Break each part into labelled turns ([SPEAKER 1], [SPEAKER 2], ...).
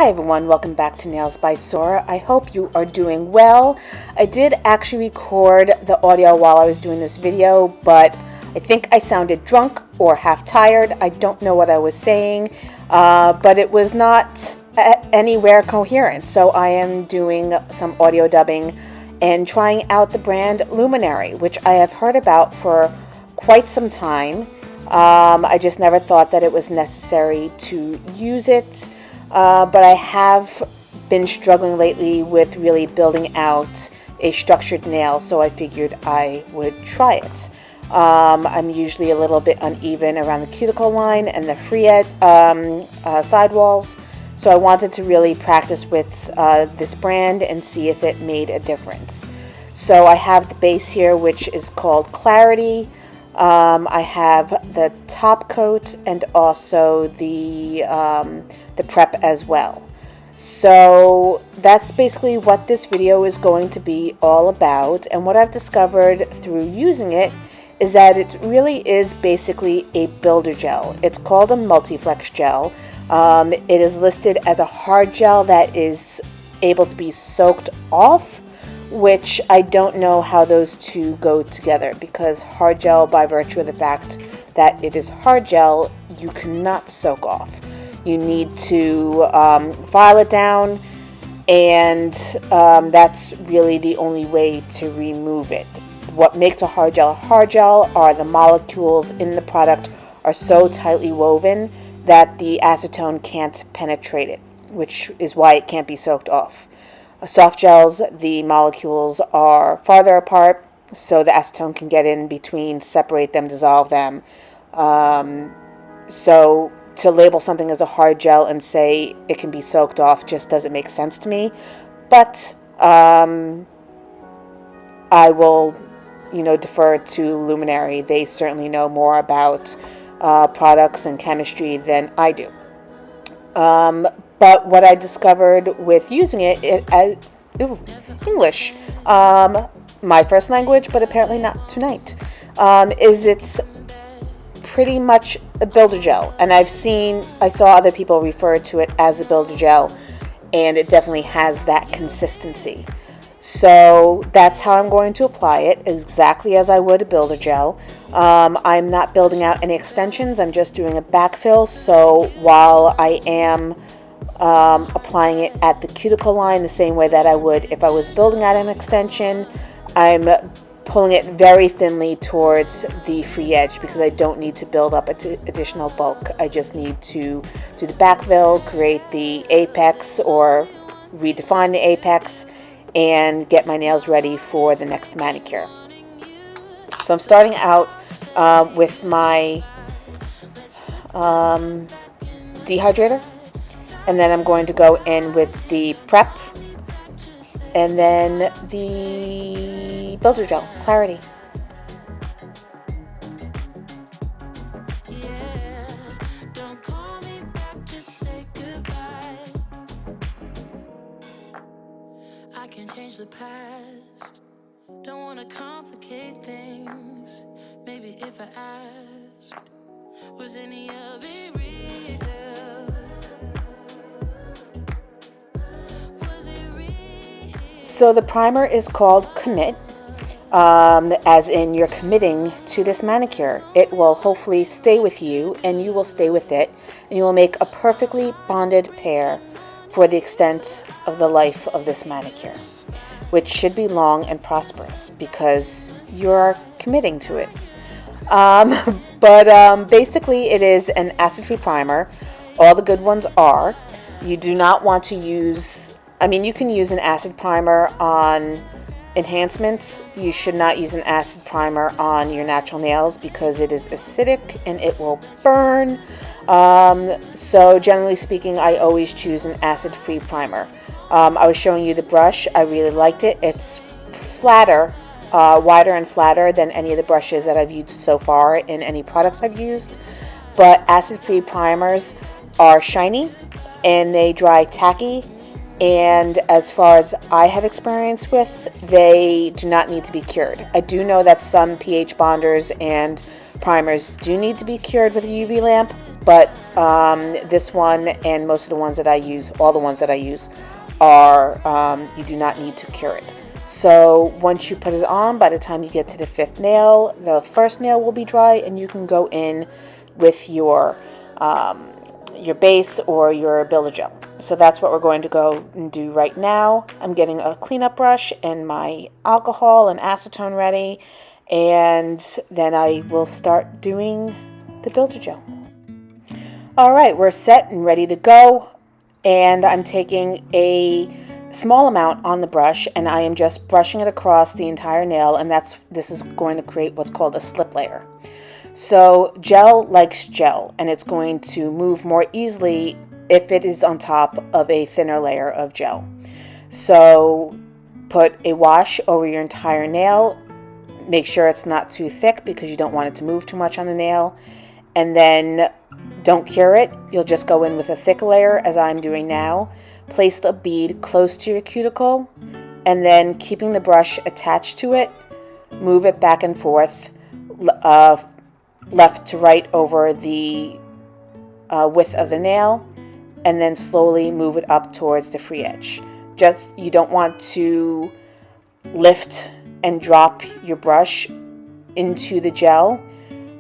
[SPEAKER 1] Hi everyone, welcome back to Nails by Sora. I hope you are doing well. I did actually record the audio while I was doing this video, but I think I sounded drunk or half tired. I don't know what I was saying, but it was not anywhere coherent. So I am doing some audio dubbing and trying out the brand Luminary, which I have heard about for quite some time. I just never thought that it was necessary to use it. But I have been struggling lately with really building out a structured nail, so I figured I would try it. I'm usually a little bit uneven around the cuticle line and the free edge, sidewalls, so I wanted to really practice with this brand and see if it made a difference. So I have the base here, which is called Clarity. I have the top coat and also the prep as well. So that's basically what this video is going to be all about, and what I've discovered through using it is that it really is basically a builder gel. It's called a multiflex gel. It is listed as a hard gel that is able to be soaked off, which I don't know how those two go together, because hard gel, by virtue of the fact that it is hard gel, you cannot soak off. You need to file it down, and that's really the only way to remove it. What makes a hard gel are the molecules in the product are so tightly woven that the acetone can't penetrate it, which is why it can't be soaked off. Soft gels, the molecules are farther apart, so the acetone can get in between, separate them, dissolve them. So to label something as a hard gel and say it can be soaked off just doesn't make sense to me. But I will, defer to Luminary. They certainly know more about products and chemistry than I do. But what I discovered with using it English, my first language, but apparently not tonight, is it's pretty much a builder gel. And I saw other people refer to it as a builder gel, and it definitely has that consistency. So that's how I'm going to apply it, exactly as I would a builder gel. I'm not building out any extensions, I'm just doing a backfill. So while I am applying it at the cuticle line the same way that I would if I was building out an extension, I'm pulling it very thinly towards the free edge, because I don't need to build up additional bulk. I just need to do the backfill, create the apex or redefine the apex, and get my nails ready for the next manicure. So I'm starting out with my dehydrator, and then I'm going to go in with the prep, and then the builder gel, Clarity.
[SPEAKER 2] I can change the past, don't want to complicate things. Maybe if I asked, was any of it real?
[SPEAKER 1] So the primer is called Commit, as in you're committing to this manicure. It will hopefully stay with you, and you will stay with it, and you will make a perfectly bonded pair for the extent of the life of this manicure, which should be long and prosperous because you're committing to it. But basically it is an acid-free primer. All the good ones are. You do not want to use, you can use an acid primer on enhancements. You should not use an acid primer on your natural nails because it is acidic and it will burn. So generally speaking, I always choose an acid-free primer. I was showing you the brush. I really liked it. It's flatter, wider and flatter than any of the brushes that I've used so far in any products I've used. But acid-free primers are shiny and they dry tacky. And as far as I have experience with, they do not need to be cured. I do know that some pH bonders and primers do need to be cured with a UV lamp, but this one and most of the ones that I use, all the ones that I use, are you do not need to cure it. So once you put it on, by the time you get to the 5th nail, the first nail will be dry, and you can go in with your base or your builder gel. So that's what we're going to go and do right now. I'm getting a cleanup brush and my alcohol and acetone ready, and then I will start doing the builder gel. All right, we're set and ready to go, and I'm taking a small amount on the brush and I am just brushing it across the entire nail, and this is going to create what's called a slip layer. So gel likes gel, and it's going to move more easily if it is on top of a thinner layer of gel. So put a wash over your entire nail. Make sure it's not too thick because you don't want it to move too much on the nail. And then don't cure it. You'll just go in with a thick layer, as I'm doing now. Place the bead close to your cuticle, and then keeping the brush attached to it, move it back and forth, left to right over the width of the nail, and then slowly move it up towards the free edge. You don't want to lift and drop your brush into the gel.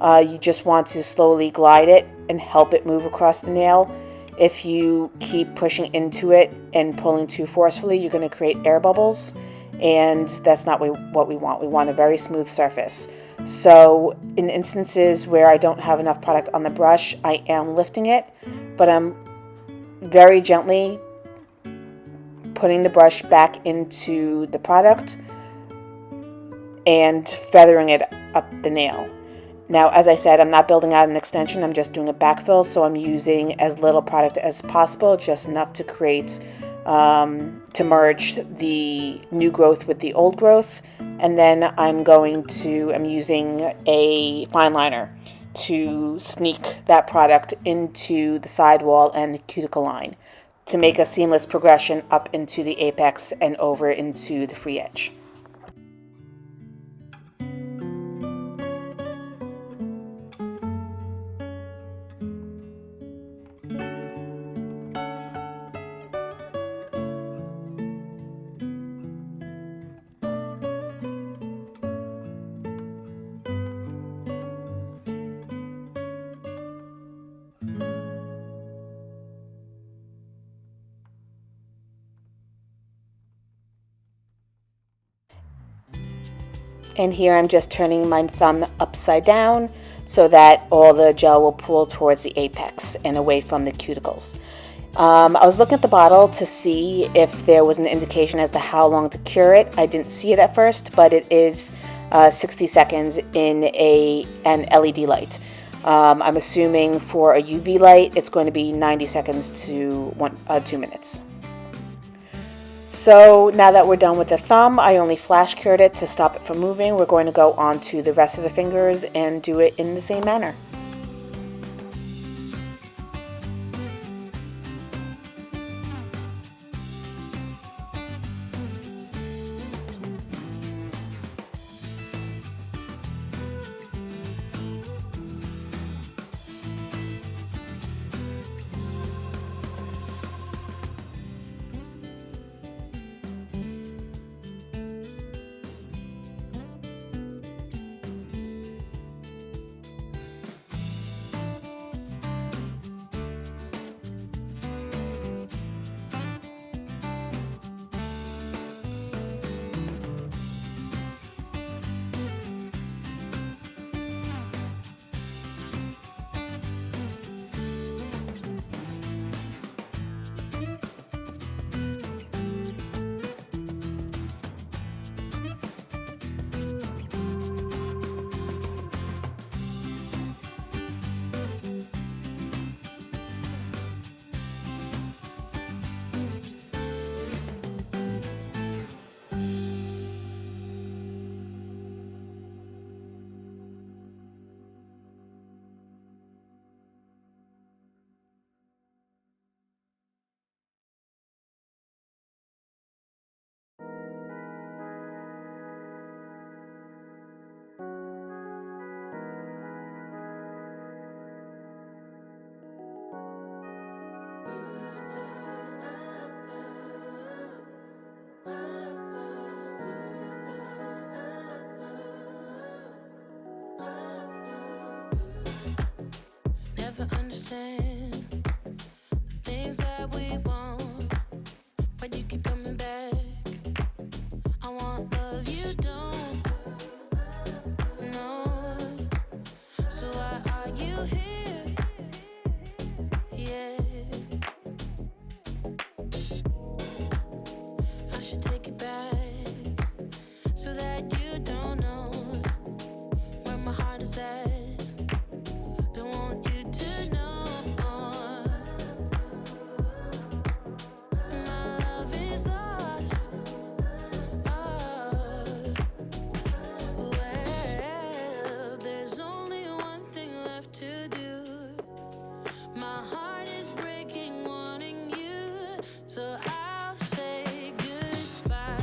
[SPEAKER 1] You just want to slowly glide it and help it move across the nail. If you keep pushing into it and pulling too forcefully, you're going to create air bubbles, and that's not what we want. We want a very smooth surface. So in instances where I don't have enough product on the brush, I am lifting it, but I'm very gently putting the brush back into the product and feathering it up the nail. Now, as I said, I'm not building out an extension, I'm just doing a backfill, so I'm using as little product as possible, just enough to create, to merge the new growth with the old growth. And then I'm using a fine liner to sneak that product into the sidewall and the cuticle line to make a seamless progression up into the apex and over into the free edge. And here I'm just turning my thumb upside down so that all the gel will pool towards the apex and away from the cuticles. I was looking at the bottle to see if there was an indication as to how long to cure it. I didn't see it at first, but it is 60 seconds in an LED light. I'm assuming for a UV light, it's going to be 90 seconds to 2 minutes. So now that we're done with the thumb, I only flash cured it to stop it from moving. We're going to go on to the rest of the fingers and do it in the same manner.
[SPEAKER 2] chasing the things that we want. Why do you keep coming back? I want love you don't know. So why are you here? Yeah. I should take it back so that you don't know where my heart is at. Don't want you to know my love is lost. Well, there's only one thing left to do. My heart is breaking, wanting you, so I'll say goodbye.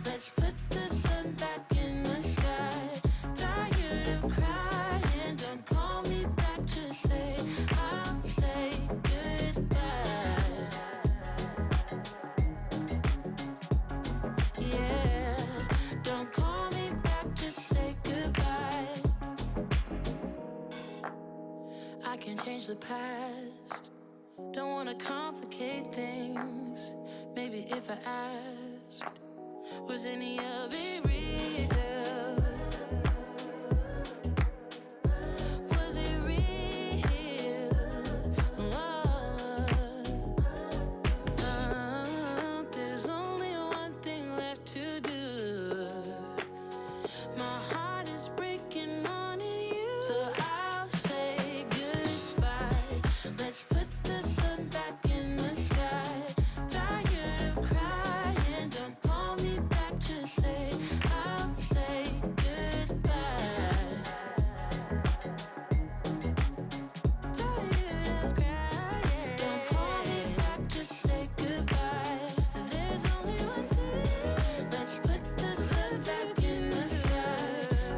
[SPEAKER 2] Let's put the sun back in the sky. Tired of crying, don't call me back, just say I'll say goodbye. Yeah, don't call me back, just say goodbye. I can change the past, don't wanna complicate things. Maybe if I asked, was any of it real? Was it real? There's only one thing left to do. My heart is breaking on you, so I'll say goodbye. Let's put the sun back in the sky. Tired of crying, don't call me back, just say I'll say goodbye. Tired of crying, don't call me back, just say goodbye. There's only one thing. Let's put the sun back in the sky.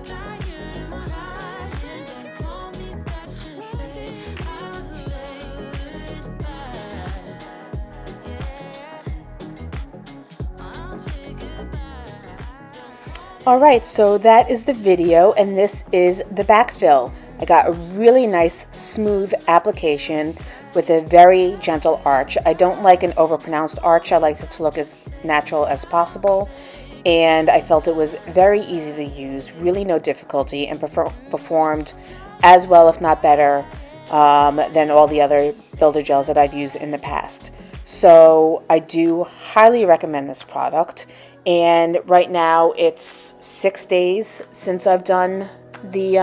[SPEAKER 2] Tired of crying, don't call me back, just say I'll say goodbye. Yeah, I'll say goodbye.
[SPEAKER 1] All right, so that is the video, and this is the backfill. I got a really nice smooth application with a very gentle arch. I don't like an overpronounced arch. I like it to look as natural as possible, and I felt it was very easy to use, really no difficulty, and performed as well, if not better, than all the other builder gels that I've used in the past. So I do highly recommend this product. And right now it's 6 days since I've done the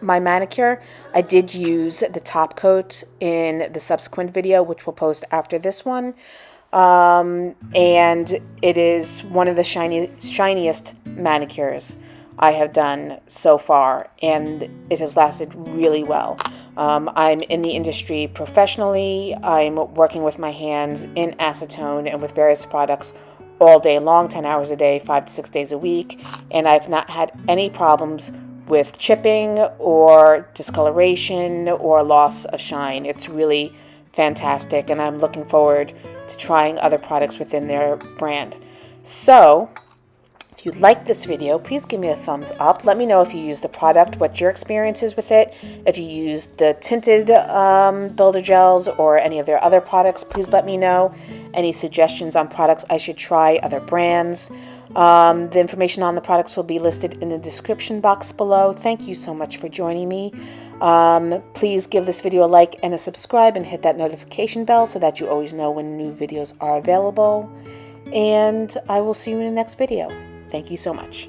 [SPEAKER 1] my manicure. I did use the top coat in the subsequent video, which we'll post after this one. And it is one of the shiniest manicures I have done so far, and it has lasted really well. I'm in the industry professionally. I'm working with my hands in acetone and with various products all day long, 10 hours a day, 5 to 6 days a week, and I've not had any problems with chipping or discoloration or loss of shine. It's really fantastic, and I'm looking forward to trying other products within their brand. So if you like this video, please give me a thumbs up. Let me know if you use the product, what your experience is with it. If you use the tinted builder gels or any of their other products, please let me know. Any suggestions on products I should try, other brands. The information on the products will be listed in the description box below. Thank you so much for joining me. Please give this video a like and a subscribe, and hit that notification bell so that you always know when new videos are available. And I will see you in the next video. Thank you so much.